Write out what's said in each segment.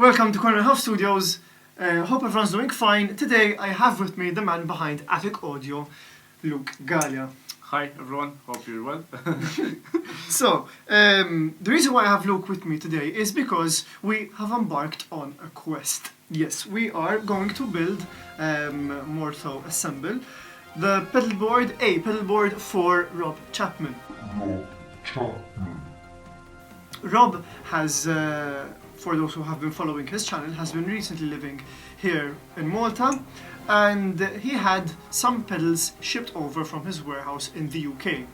Welcome to Corner House Studios. Hope everyone's doing fine. Today I have with me the man behind Attic Audio, Luke Galea. Hi everyone, hope you're well. So, the reason why I have Luke with me today is because we have embarked on a quest. Yes, we are going to build, more so assemble, the pedal board for Rob Chapman. Rob has, for those who have been following his channel, has been recently living here in Malta, and he had some pedals shipped over from his warehouse in the UK.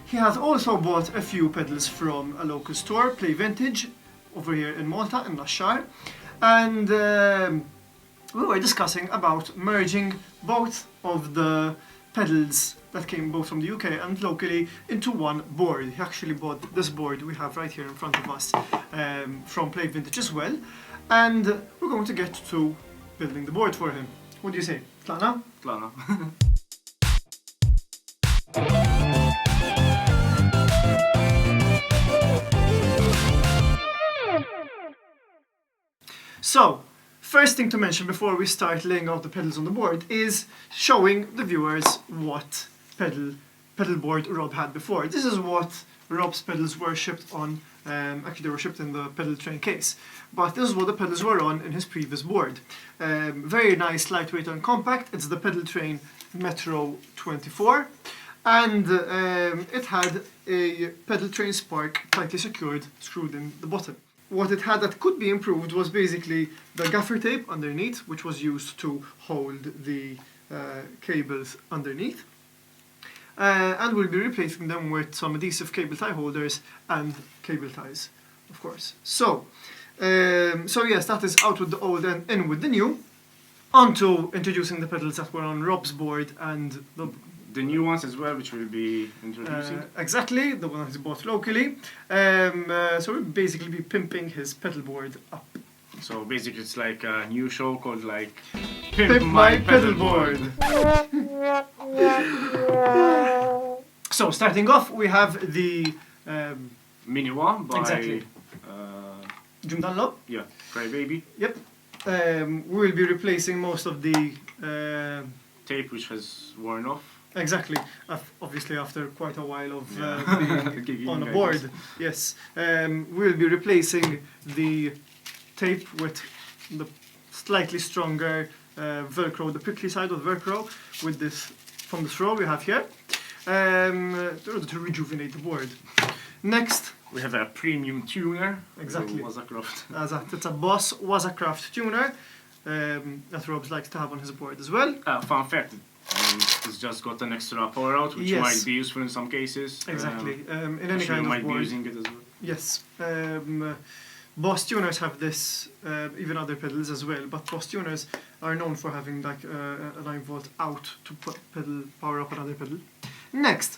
He has also bought a few pedals from a local store, Play Vintage, over here in Malta, in Nashar, and we were discussing about merging both of the pedals that came both from the UK and locally into one board. He actually bought this board we have right here in front of us from Play Vintage as well, and we're going to get to building the board for him. What do you say? Tlana? Tlana. So, first thing to mention before we start laying out the pedals on the board is showing the viewers what pedal board Rob had before. This is what Rob's pedals were shipped on. Actually, they were shipped in the pedal train case, but this is what the pedals were on in his previous board. Very nice, lightweight and compact. It's the Pedal Train Metro 24, and it had a Pedal Train spark tightly secured, screwed in the bottom. What it had that could be improved was basically the gaffer tape underneath, which was used to hold the cables underneath. And we'll be replacing them with some adhesive cable tie holders and cable ties, of course. So yes, that is out with the old and in with the new. On to introducing the pedals that were on Rob's board and The new ones as well, which we'll be introducing. Exactly, the one that he bought locally. So we'll basically be pimping his pedal board up. So basically it's like a new show called like Pimp My Pedal Board. So starting off, we have the Mini one by exactly. Jim Dunlop. Yeah, Crybaby. Yep. We will be replacing most of the Tape which has worn off. exactly. Obviously, after quite a while of being on a like board. this. Yes. We'll be replacing the tape with the slightly stronger Velcro, the prickly side of the Velcro, with this from this row we have here, to rejuvenate the board. Next, we have a premium tuner. Exactly. Wazacraft. It's a Boss Wazacraft tuner that Robs likes to have on his board as well. Fun fact, it's just got an extra power out, which Yes. might be useful in some cases. Exactly. In any You kind of might board. be using it as well. Yes. Boss tuners have this, even other pedals as well, but Boss tuners are known for having like a 9-volt out to put pedal power up another pedal. Next,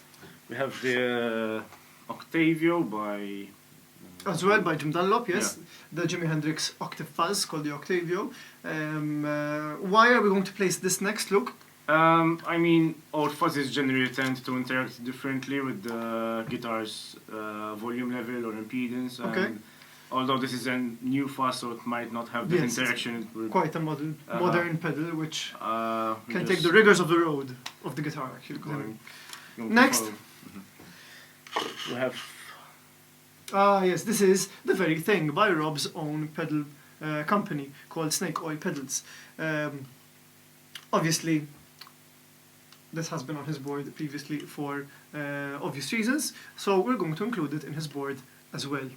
We have the Octavio by as well by Jim Dunlop, yes, the Jimi Hendrix Octave Fuzz called the Octavio. Why are we going to place this next, Luke? I mean, old fuzzes generally tend to interact differently with the guitar's volume level or impedance. Okay. And although this is a new fuzz, so it might not have this Yes, interaction. With, Quite a modern pedal which we can just take the rigors of the road of the guitar actually. going to Next. follow. We have Yes, this is the very thing by Rob's own pedal company called Snake Oil Pedals. Obviously, this has been on his board previously for obvious reasons, so we're going to include it in his board as well.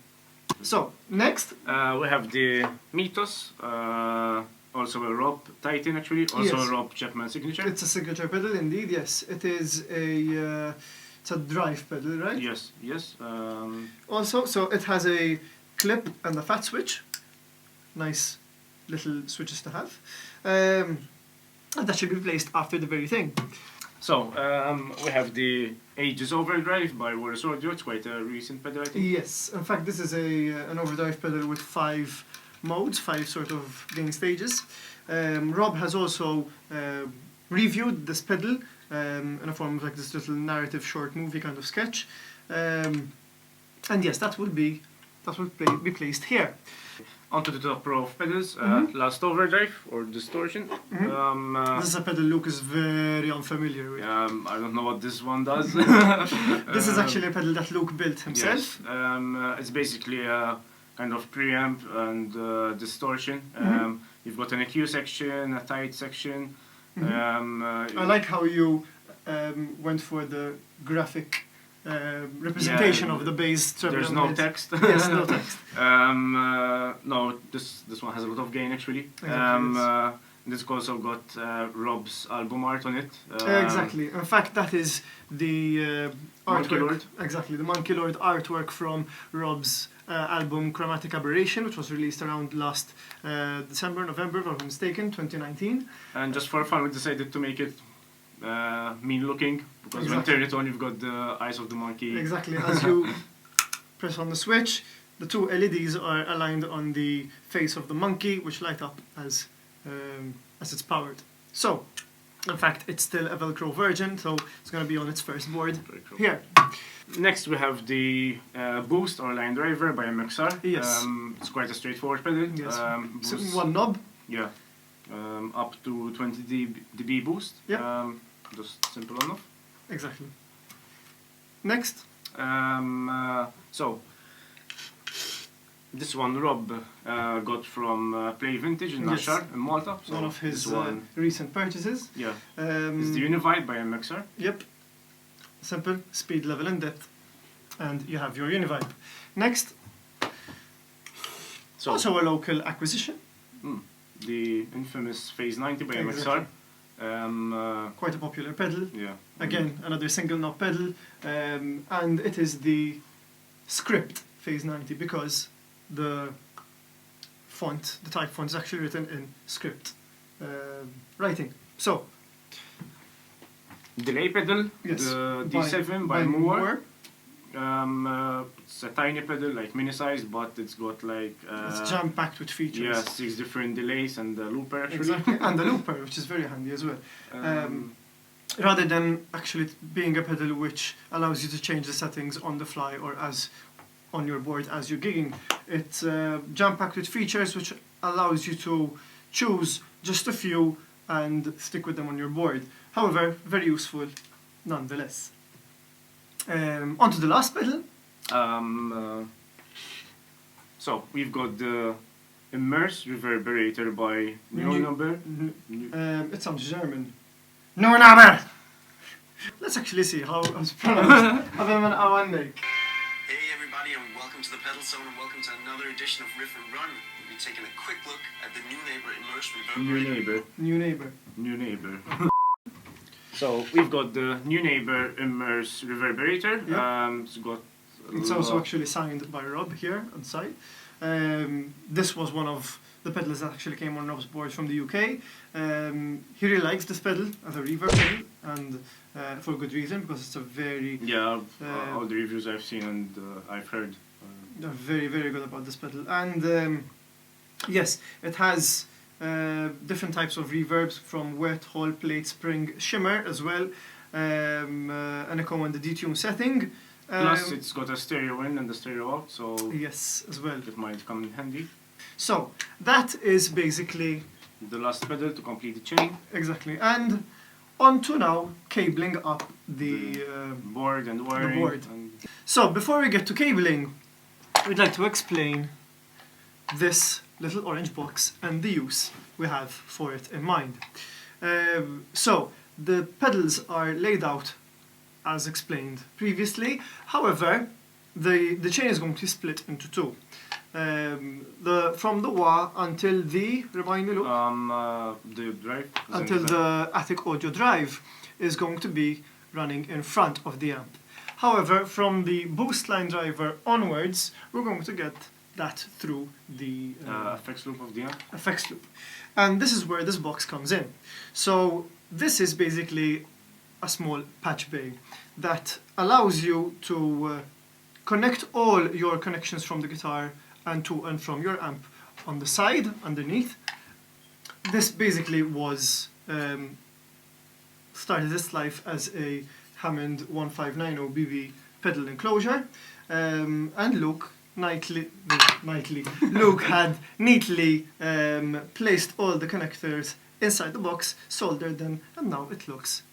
So, next, we have the Mythos, also a Rob Titan actually, also Yes. a Rob Chapman signature. it's a signature pedal indeed, yes. It is it's a drive pedal, right? Yes, yes. Also, so it has a clip and a fat switch. Nice little switches to have. And that should be placed after the very thing. So, we have the Ages Overdrive by Walrus Audio. It's quite a recent pedal, I think. Yes, in fact this is an overdrive pedal with 5 modes, 5 sort of gain stages. Rob has also reviewed this pedal in a form of like this little narrative short movie kind of sketch. And yes, that will be placed here. Onto the top row of pedals, last overdrive or distortion. This is a pedal Luke is very unfamiliar with. I don't know what this one does. This is actually a pedal that Luke built himself. Yes. It's basically a kind of preamp and distortion. You've got an EQ section, a tight section. I like how you went for the graphic representation of the bass treble. There's no text. Yes, no text. No, this one has a lot of gain actually. This also got Rob's album art on it. Exactly. In fact, that is the Monkey artwork. Lord. Exactly, the Monkey Lord artwork from Rob's album Chromatic Aberration, which was released around last December, November, if I'm not mistaken, 2019. And just for fun, we decided to make it mean looking, because when turn it on, you've got the eyes of the monkey. Exactly. As you press on the switch, the two LEDs are aligned on the face of the monkey, which light up as it's powered. So, in fact, it's still a Velcro version, so it's going to be on its first board here. Next, we have the Boost or Line Driver by MXR. Yes. It's quite a straightforward pedal. Yes. So Boost, one knob. yeah. Up to 20 dB boost. Yep. Just simple enough. Exactly. Next. So, this one Rob got from Play Vintage in Yes. Nashar in Malta. So One of his this one, recent purchases. yeah. It's the Uni-Vibe by MXR. Yep. Simple, speed, level, and depth. And you have your Uni-Vibe. Next. So, Also a local acquisition. the infamous Phase 90 by Exactly. MXR. Quite a popular pedal. Yeah. Again, another single knob pedal. And it is the script Phase 90 because the font, the type font is actually written in script writing. So, Delay pedal, yes, the D7 by Mooer. Mooer. It's a tiny pedal, like mini size, but it's got like It's jam-packed with features. yeah, 6 different delays and the looper actually. Exactly, and the looper, which is very handy as well. Rather than actually being a pedal which allows you to change the settings on the fly or as on your board as you're gigging, it's jam-packed with features which allows you to choose just a few and stick with them on your board. However, very useful nonetheless. On to the last pedal. So we've got the Immerse reverberator by Nuenaber. It sounds German. Nuenaber! Let's actually see how it's pronounced. Hey everybody, and welcome to the Pedal Zone, and welcome to another edition of Riff and Run. We'll be taking a quick look at the Nuenaber Immerse reverberator. Nuenaber. So we've got the Nuenaber Immerse reverberator. Yep. It's also actually signed by Rob here on the side. This was one of the pedals that actually came on Rob's board from the UK. He really likes this pedal as a reverb pedal, and for good reason, because it's a very all the reviews I've seen and I've heard. they're very, very good about this pedal. And yes, it has different types of reverbs from wet, hall, plate, spring, shimmer as well, an echo and the detune setting. Plus, it's got a stereo in and a stereo out, so yes, as well. it might come in handy. So that is basically The last pedal to complete the chain. exactly. And on to now cabling up the Board and wiring. board. And So before we get to cabling, we'd like to explain this little orange box and the use we have for it in mind. So the pedals are laid out as explained previously. However, the chain is going to be split into two. From the wah until the, remind me, Luke? the drive. Until the attic audio drive is going to be running in front of the amp. However, from the boost line driver onwards, we're going to get that through the effects loop of the amp. effects loop. And this is where this box comes in. So this is basically a small patch bay that allows you to connect all your connections from the guitar and to and from your amp on the side underneath. This basically was started its life as a Hammond 1590 BB pedal enclosure, and Luke Luke had neatly placed all the connectors inside the box, soldered them, and now it looks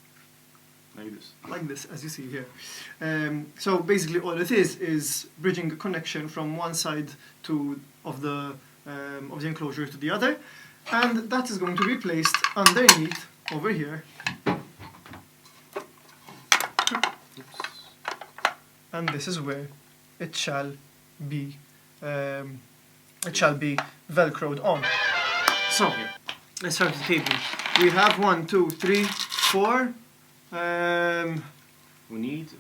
like this, as you see here. So basically all it is bridging a connection from one side of the enclosure to the other, and that is going to be placed underneath over here. And this is where it shall be velcroed on. So let's start with the cable. We have 1, 2, 3, 4. We need.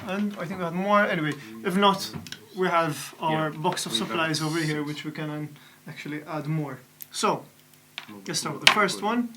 And I think we have more. Anyway, if not, we have our box of supplies over here, which we can actually add more. So let's start with the first one.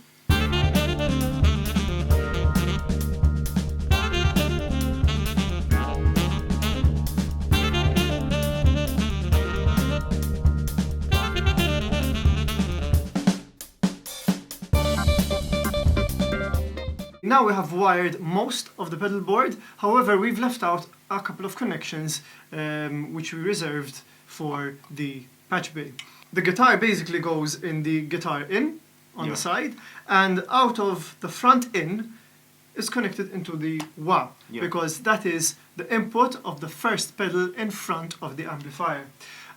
Now we have wired most of the pedal board, however we've left out a couple of connections which we reserved for the patch bay. The guitar basically goes in the guitar in on the side, and out of the front in is connected into the wah, because that is the input of the first pedal in front of the amplifier.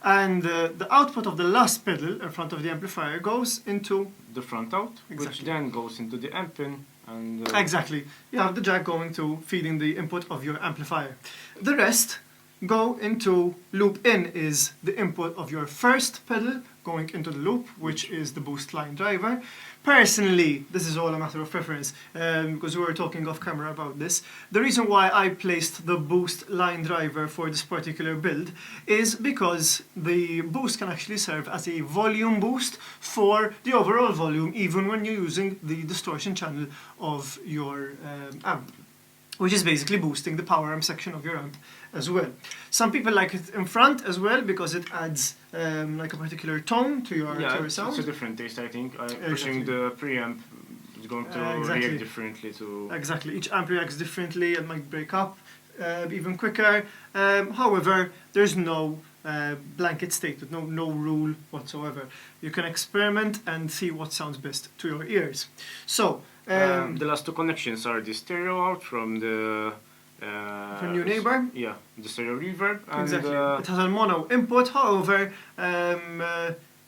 And the output of the last pedal in front of the amplifier goes into the front out, which then goes into the amp in. And, exactly. You have the jack going to feeding the input of your amplifier. The rest go into loop in is the input of your first pedal going into the loop, which is the boost line driver. Personally, this is all a matter of preference, because we were talking off camera about this. The reason why I placed the boost line driver for this particular build is because the boost can actually serve as a volume boost for the overall volume, even when you're using the distortion channel of your amp, which is basically boosting the power amp section of your amp as well. Some people like it in front as well because it adds like a particular tone to your sound. It's a different taste, I think. Pushing the preamp is going to react differently to... Exactly, each amp reacts differently and might break up even quicker. However, there's no blanket statement, no rule whatsoever. You can experiment and see what sounds best to your ears. So, the last two connections are the stereo out from the from Nuenaber. Yeah, the stereo reverb. And, exactly. It has a mono input, however,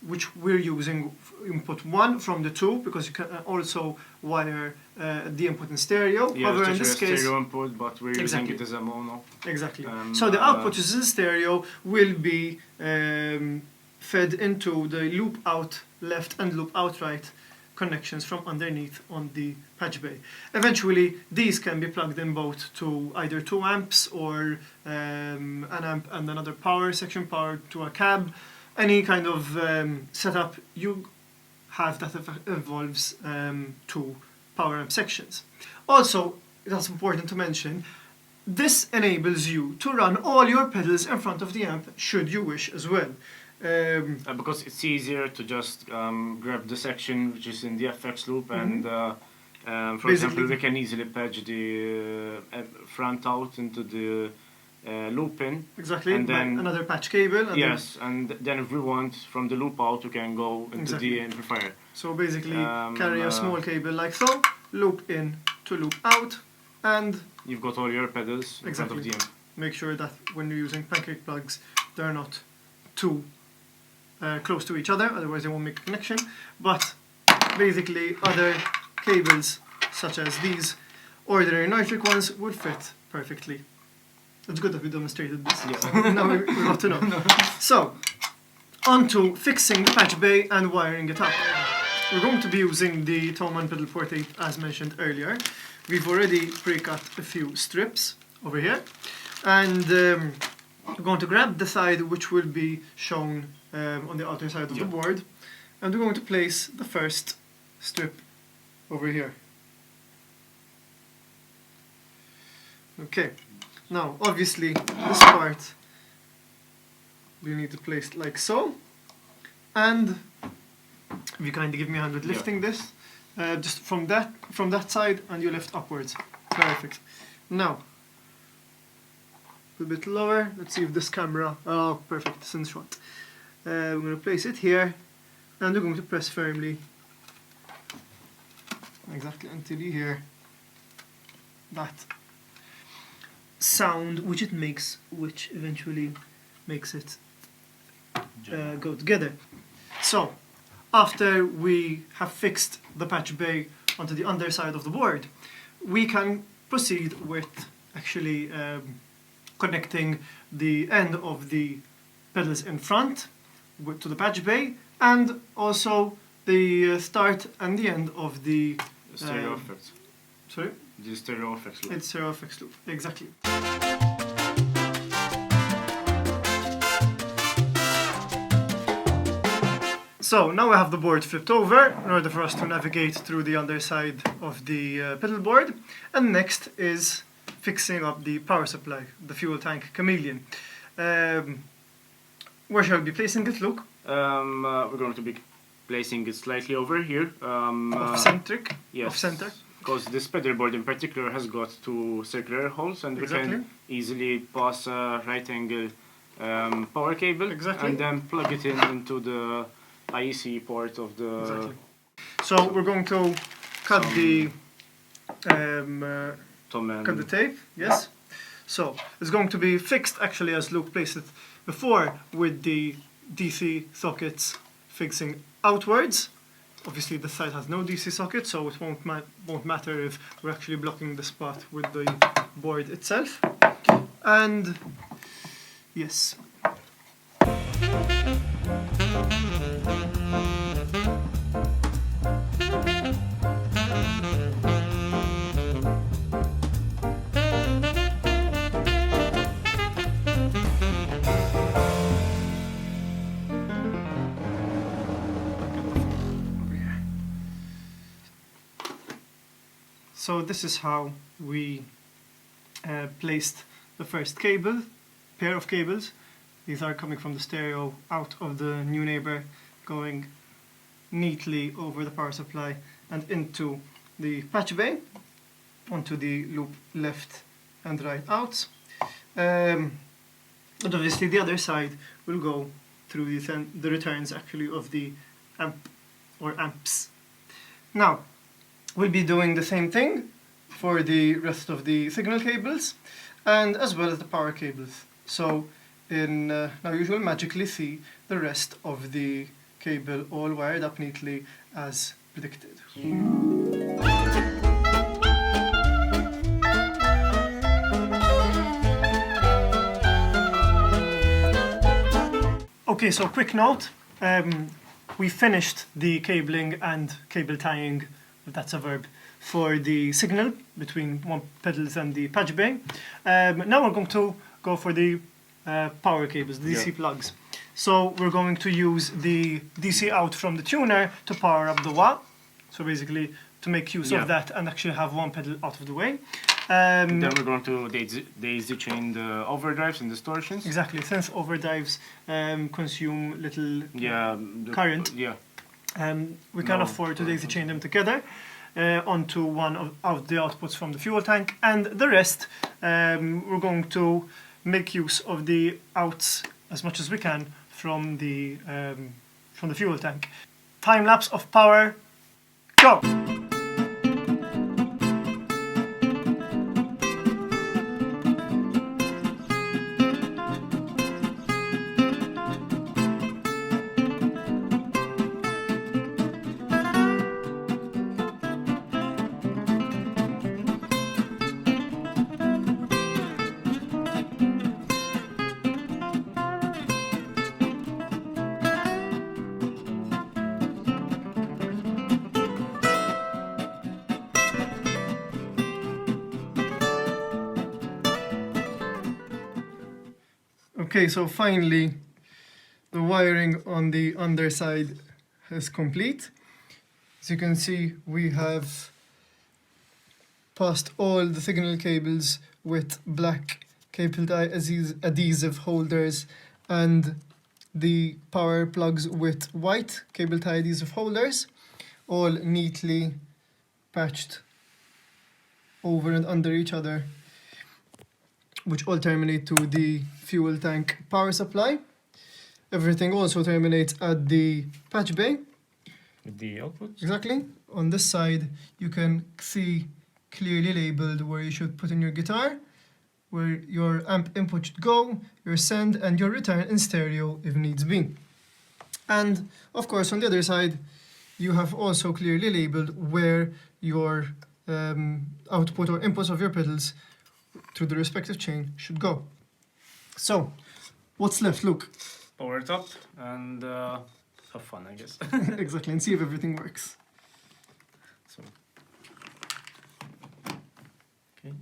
which we're using input 1 from the 2, because you can also wire the input in stereo. Yeah, however, in this case, stereo input, but we're using it as a mono. Exactly. So the output is in stereo will be fed into the loop out left and loop out right connections from underneath on the patch bay. Eventually, these can be plugged in both to either 2 amps or an amp and another power section powered to a cab. Any kind of setup you have that involves 2 power amp sections. Also, that's important to mention, this enables you to run all your pedals in front of the amp should you wish as well. Because it's easier to just grab the section which is in the FX loop and for example we can easily patch the front out into the loop in. Exactly, and then another patch cable. And yes, and then if we want from the loop out we can go into the amplifier. So basically carry a small cable like so, loop in to loop out, and you've got all your pedals in front of the amp. Make sure that when you're using pancake plugs they're not too close to each other, otherwise they won't make a connection. But basically other cables such as these ordinary nitric ones would fit perfectly. It's good that we demonstrated this. Yeah. Now we got to know. So, on to fixing the patch bay and wiring it up. We're going to be using the Thomann Pedal Port 8 as mentioned earlier. We've already pre-cut a few strips over here, and we're going to grab the side which will be shown on the outer side of the board, and we're going to place the first strip over here. Okay, now obviously this part we need to place like so, and if you kindly give me a hand with lifting this, just from that side, and you lift upwards. Perfect. Now little bit lower. Let's see if this camera, oh perfect, it's in front. We're going to place it here, and we're going to press firmly, exactly until you hear that sound which it makes, which eventually makes it go together. So, after we have fixed the patch bay onto the underside of the board, we can proceed with actually connecting the end of the pedals in front to the patch bay, and also the start and the end of the stereo effects. Sorry? The stereo effects loop. It's stereo effects loop, exactly. So now we have the board flipped over in order for us to navigate through the underside of the pedal board, and next is fixing up the power supply, the fuel tank chameleon. Where shall we be placing it, Luke? We're going to be placing it slightly over here. Off-centric? Yes. Off-center? Because this pedal board in particular has got two circular holes, and Exactly. we can easily pass a right angle power cable, Exactly. and then plug it into the IEC port of the... Exactly. So we're going to cut the cut the tape, yes. So it's going to be fixed actually as Luke placed it before, with the DC sockets fixing outwards. Obviously the side has no DC socket, so it won't matter if we're actually blocking the spot with the board itself. And yes. So this is how we placed the first pair of cables. These are coming from the stereo out of the Nuenaber, going neatly over the power supply and into the patch bay, onto the loop left and right outs. But obviously the other side will go through the returns actually of the amp or amps. Now, we'll be doing the same thing for the rest of the signal cables, and as well as the power cables. So now you will magically see the rest of the cable all wired up neatly as predicted. Okay, so quick note, we finished the cabling and cable tying, if that's a verb, for the signal between one pedals and the patch bay. Now we're going to go for the power cables, the DC plugs. So we're going to use the DC out from the tuner to power up the wah. So basically to make use of that and actually have one pedal out of the way. Then we're going to daisy chain the overdrives and distortions. Exactly, since overdrives consume little current. We can afford to daisy chain them together onto one of the outputs from the fuel tank, and the rest we're going to make use of the outs as much as we can from the fuel tank. Time lapse of power, go! Okay, so finally the wiring on the underside is complete. As you can see, we have passed all the signal cables with black cable tie adhesive holders and the power plugs with white cable tie adhesive holders, all neatly patched over and under each other which all terminate to the fuel tank power supply. Everything also terminates at the patch bay. With the output. Exactly. On this side, you can see clearly labeled where you should put in your guitar, where your amp input should go, your send and your return in stereo if needs be. And of course, on the other side, you have also clearly labeled where your output or inputs of your pedals through the respective chain should go. So, what's left, Luke? Power it up and have fun, I guess. Exactly, and see if everything works. So, okay.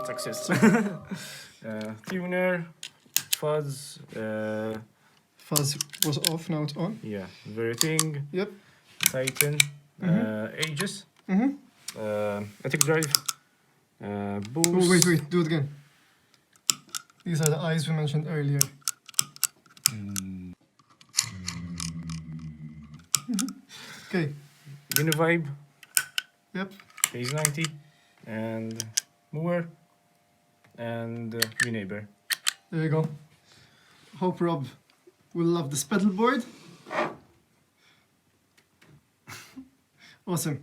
Success. Tuner, fuzz. Fuzz was off, now it's on. Yeah, everything. Yep. Titan. Aegis. Attic drive. Boost. Oh, wait, do it again. These are the eyes we mentioned earlier. Okay. Uni-Vibe. Yep. Phase 90. And Mooer. And Nuenaber. There you go. Hope Rob will love this pedal board. Awesome.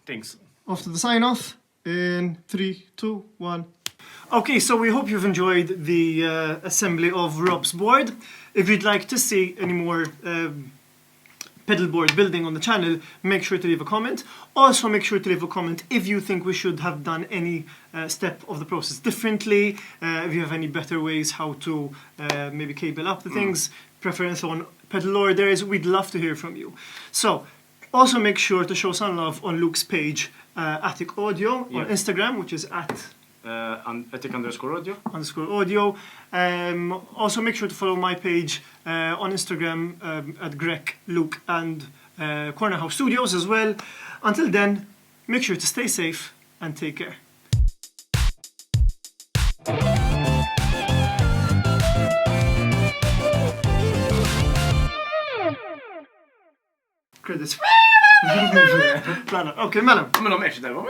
Thanks. Off to the sign off in 3, 2, 1. Okay, so we hope you've enjoyed the assembly of Rob's board. If you'd like to see any more pedal board building on the channel, make sure to leave a comment. Also, make sure to leave a comment if you think we should have done any step of the process differently, if you have any better ways how to maybe cable up the things, preference on pedal orders, we'd love to hear from you. So, also make sure to show some love on Luke's page, Attic Audio, on Instagram, which is at @attic_audio. Also make sure to follow my page on Instagram at Greg, Luke and Corner House Studios as well. Until then, make sure to stay safe and take care. Credits. Okay, mela. Mela meċ darba.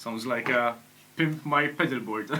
Sounds like a pimp my pedal board.